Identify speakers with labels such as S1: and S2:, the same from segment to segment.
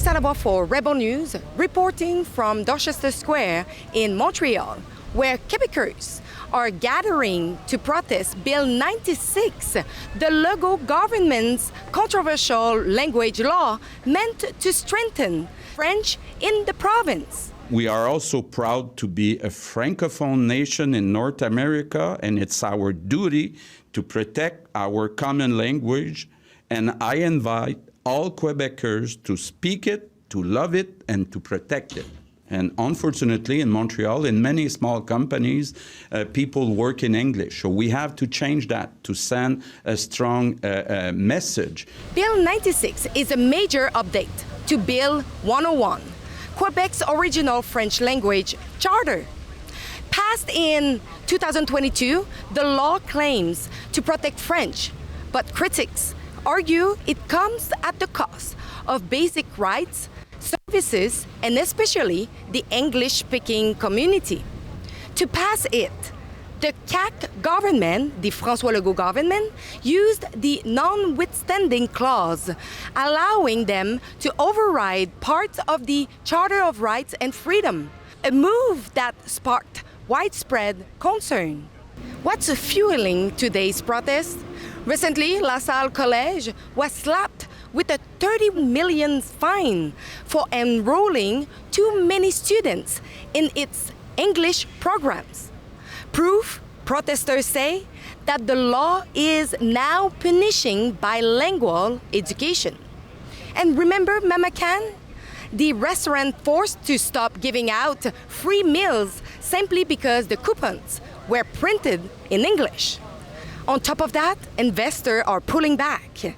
S1: Alexa Lavoie for Rebel News, reporting from Dorchester Square in Montreal, where Quebecers are gathering to protest Bill 96, the Legault government's controversial language law meant to strengthen French in the province.
S2: We are also proud to be a Francophone nation in North America, and it's our duty to protect our common language, and I invite all Quebecers to speak it, to love it, and to protect it. And unfortunately, in Montreal, in many small companies, people work in English. So we have to change that to send a strong message.
S1: Bill 96 is a major update to Bill 101, Quebec's original French language charter. Passed in 2022, the law claims to protect French, but critics argue it comes at the cost of basic rights, services, and especially the English-speaking community. To pass it, the CAQ government, the François Legault government, used the notwithstanding clause, allowing them to override parts of the Charter of Rights and Freedom, a move that sparked widespread concern. What's fueling today's protest? Recently, La Salle College was slapped with a 30 million fine for enrolling too many students in its English programs. Proof, protesters say, that the law is now punishing bilingual education. And remember Mama Can? The restaurant forced to stop giving out free meals simply because the coupons were printed in English. On top of that, investors are pulling back,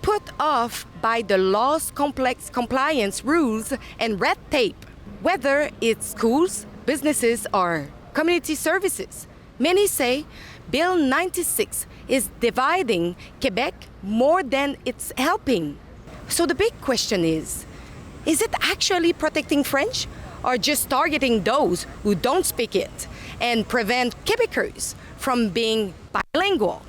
S1: put off by the law's complex compliance rules and red tape, whether it's schools, businesses, or community services. Many say Bill 96 is dividing Quebec more than it's helping. So the big question is it actually protecting French or just targeting those who don't speak it and prevent Quebecers from being bilingual?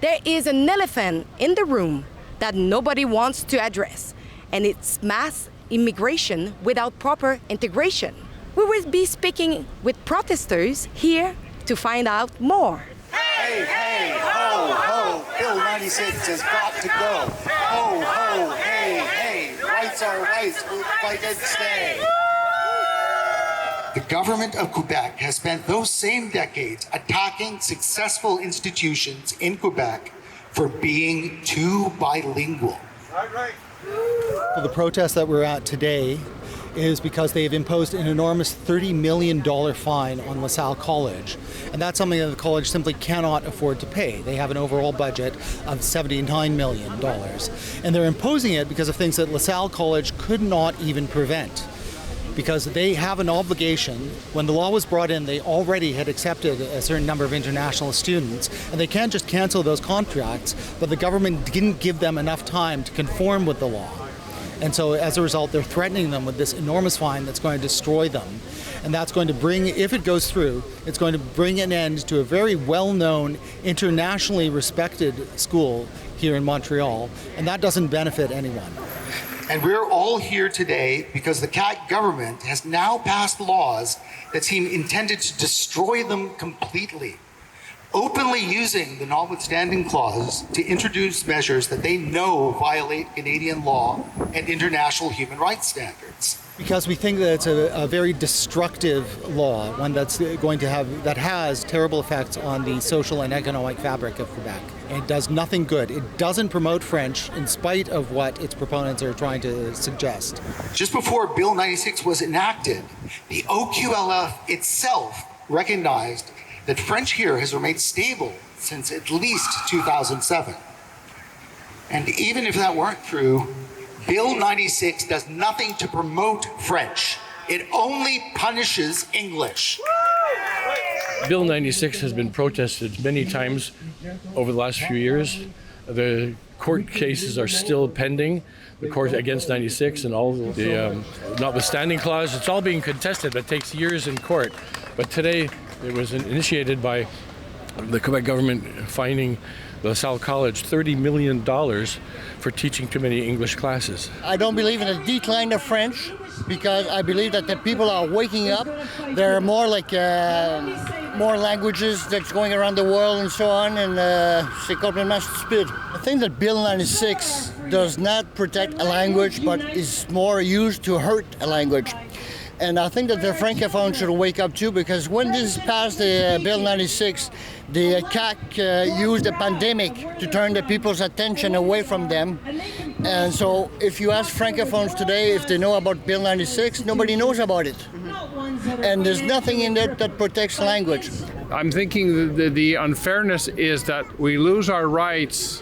S1: There is an elephant in the room that nobody wants to address, and it's mass immigration without proper integration. We will be speaking with protesters here to find out more.
S3: Hey, hey, ho, ho, Bill 96 has got to go. Ho, ho, hey, hey, rights are rights, we'll fight and stay. The government of Quebec has spent those same decades attacking successful institutions in Quebec for being too bilingual.
S4: Right. Well, the protest that we're at today is because they've imposed an enormous $30 million fine on La Salle College. And that's something that the college simply cannot afford to pay. They have an overall budget of $79 million. And they're imposing it because of things that La Salle College could not even prevent. Because they have an obligation. When the law was brought in, they already had accepted a certain number of international students, and they can't just cancel those contracts, but the government didn't give them enough time to conform with the law. And so as a result, they're threatening them with this enormous fine that's going to destroy them. And that's going to bring, if it goes through, it's going to bring an end to a very well-known, internationally respected school here in Montreal, and that doesn't benefit anyone.
S3: And we're all here today because the CAQ government has now passed laws that seem intended to destroy them completely, openly using the notwithstanding clause to introduce measures that they know violate Canadian law and international human rights standards.
S4: Because we think that it's a very destructive law, one that's going to have, that has terrible effects on the social and economic fabric of Quebec. And it does nothing good. It doesn't promote French in spite of what its proponents are trying to suggest.
S3: Just before Bill 96 was enacted, the OQLF itself recognized that French here has remained stable since at least 2007. And even if that weren't true, Bill 96 does nothing to promote French. It only punishes English.
S5: Bill 96 has been protested many times over the last few years. The court cases are still pending. The court against 96 and all the notwithstanding clause, it's all being contested. That takes years in court. But today it was initiated by the Quebec government fining LaSalle College $30 million for teaching too many English classes.
S6: I don't believe in a decline of French because I believe that the people are waking up. There are more more languages that's going around the world and so on, and c'est complètement stupide. I think that Bill 96 does not protect a language, but is more used to hurt a language. And I think that the Francophones should wake up too, because when this passed, the Bill 96, the CAQ used the pandemic to turn the people's attention away from them. And so if you ask Francophones today if they know about Bill 96, nobody knows about it. And there's nothing in there that protects language.
S7: I'm thinking the unfairness is that we lose our rights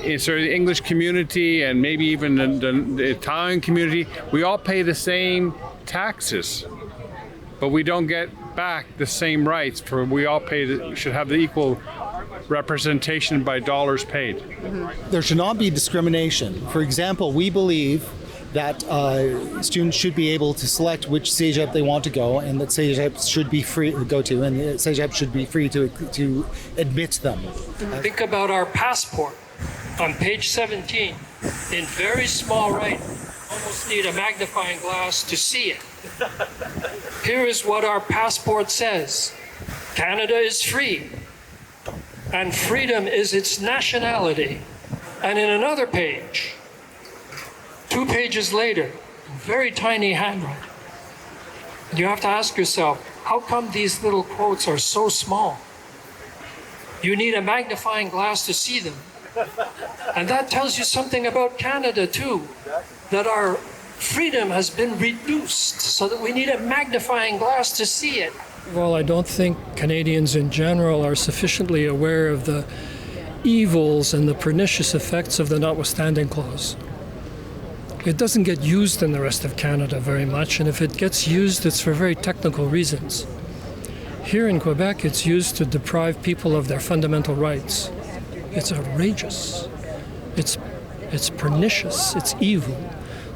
S7: in sort of the English community and maybe even the Italian community. We all pay the same taxes, but we don't get back the same rights. For we all should have the equal representation by dollars paid.
S4: There should not be discrimination. For example, we believe that students should be able to select which cégep they want to go, and that cégep should be free to go to, and the cégep should be free to admit them.
S8: Think about our passport. On page 17, in very small writing, almost need a magnifying glass to see it. Here is what our passport says. Canada is free, and freedom is its nationality. And in another page, 2 pages later, very tiny handwriting, you have to ask yourself, how come these little quotes are so small? You need a magnifying glass to see them. And that tells you something about Canada too, that our freedom has been reduced so that we need a magnifying glass to see it.
S9: Well, I don't think Canadians in general are sufficiently aware of the evils and the pernicious effects of the notwithstanding clause. It doesn't get used in the rest of Canada very much, and if it gets used, it's for very technical reasons. Here in Quebec, it's used to deprive people of their fundamental rights. It's outrageous. It's pernicious. It's evil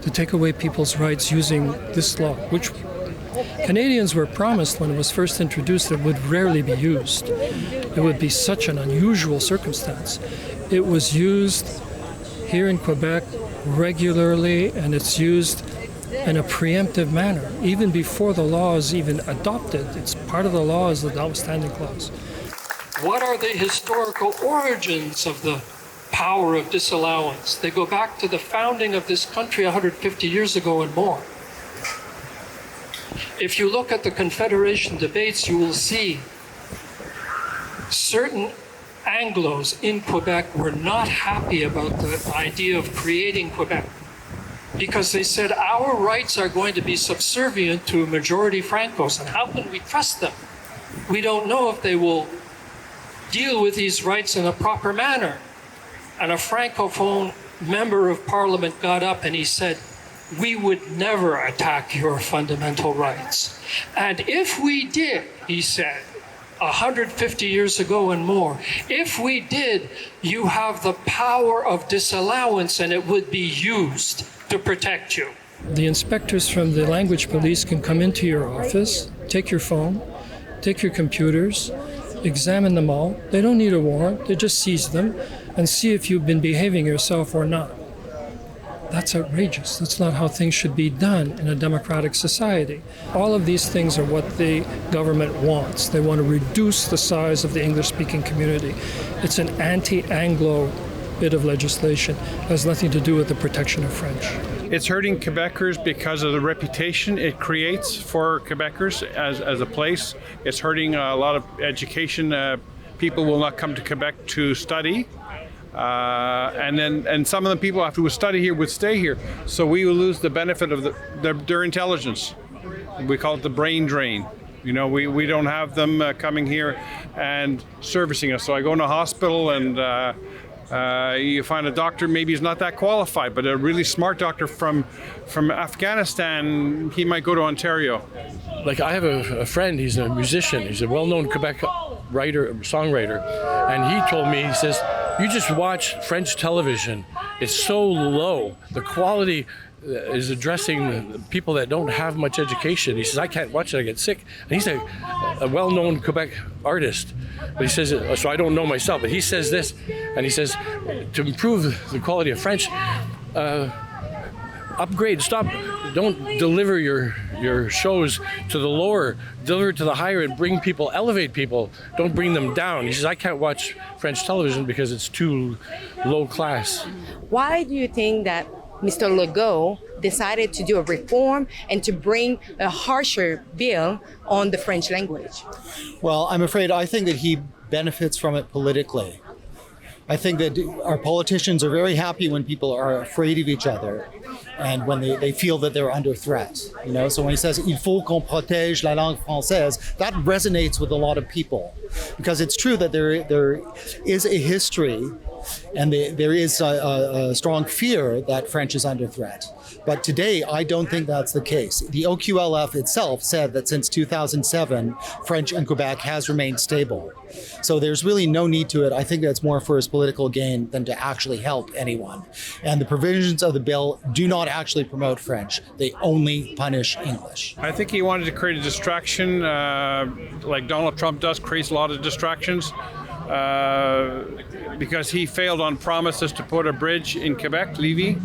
S9: to take away people's rights using this law, which Canadians were promised when it was first introduced it would rarely be used. It would be such an unusual circumstance. It was used here in Quebec regularly, and it's used in a preemptive manner. Even before the law is even adopted, it's part of the law is the notwithstanding clause.
S8: What are the historical origins of the power of disallowance? They go back to the founding of this country 150 years ago and more. If you look at the Confederation debates, you will see certain Anglos in Quebec were not happy about the idea of creating Quebec because they said our rights are going to be subservient to majority Francos, and how can we trust them? We don't know if they will deal with these rights in a proper manner. And a Francophone member of Parliament got up and he said, we would never attack your fundamental rights. And if we did, he said, 150 years ago and more, if we did, you have the power of disallowance and it would be used to protect you.
S9: The inspectors from the language police can come into your office, take your phone, take your computers, examine them all. They don't need a warrant, they just seize them and see if you've been behaving yourself or not. That's outrageous. That's not how things should be done in a democratic society. All of these things are what the government wants. They want to reduce the size of the English-speaking community. It's an anti-Anglo bit of legislation. It has nothing to do with the protection of French.
S7: It's hurting Quebecers because of the reputation it creates for Quebecers as a place. It's hurting a lot of education. People will not come to Quebec to study. And some of the people after we study here would stay here. So we will lose the benefit of their intelligence. We call it the brain drain. You know, we don't have them coming here and servicing us. So I go in a hospital and you find a doctor, maybe he's not that qualified, but a really smart doctor from Afghanistan, he might go to Ontario.
S5: Like I have a friend, he's a musician, he's a well-known Quebec songwriter, and he told me, he says, you just watch French television, it's so low, the quality is addressing people that don't have much education. He says, I can't watch it, I get sick. And he's a well-known Quebec artist. But he says, so I don't know myself, but he says this, and he says, to improve the quality of French, upgrade, don't deliver your shows to the lower, deliver it to the higher and bring people, elevate people, don't bring them down. He says, I can't watch French television because it's too low class.
S1: Why do you think that Mr. Legault decided to do a reform and to bring a harsher bill on the French language?
S4: Well, I think that he benefits from it politically. I think that our politicians are very happy when people are afraid of each other and when they feel that they're under threat. So when he says il faut qu'on protège la langue française, that resonates with a lot of people, because it's true that there is a history and there is a strong fear that French is under threat. But today, I don't think that's the case. The OQLF itself said that since 2007, French in Quebec has remained stable. So there's really no need to it. I think that's more for his political gain than to actually help anyone. And the provisions of the bill do not actually promote French. They only punish English.
S7: I think he wanted to create a distraction, like Donald Trump does, creates a lot of distractions. Because he failed on promises to put a bridge in Quebec, Lévis.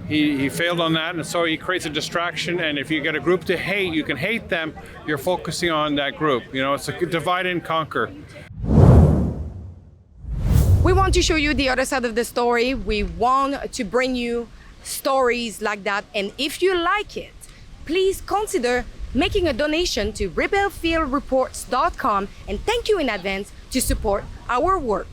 S7: He failed on that, and so he creates a distraction, and if you get a group to hate, you can hate them, you're focusing on that group. It's a divide and conquer.
S1: We want to show you the other side of the story. We want to bring you stories like that, and if you like it, please consider making a donation to rebelfieldreports.com, and thank you in advance to support our work.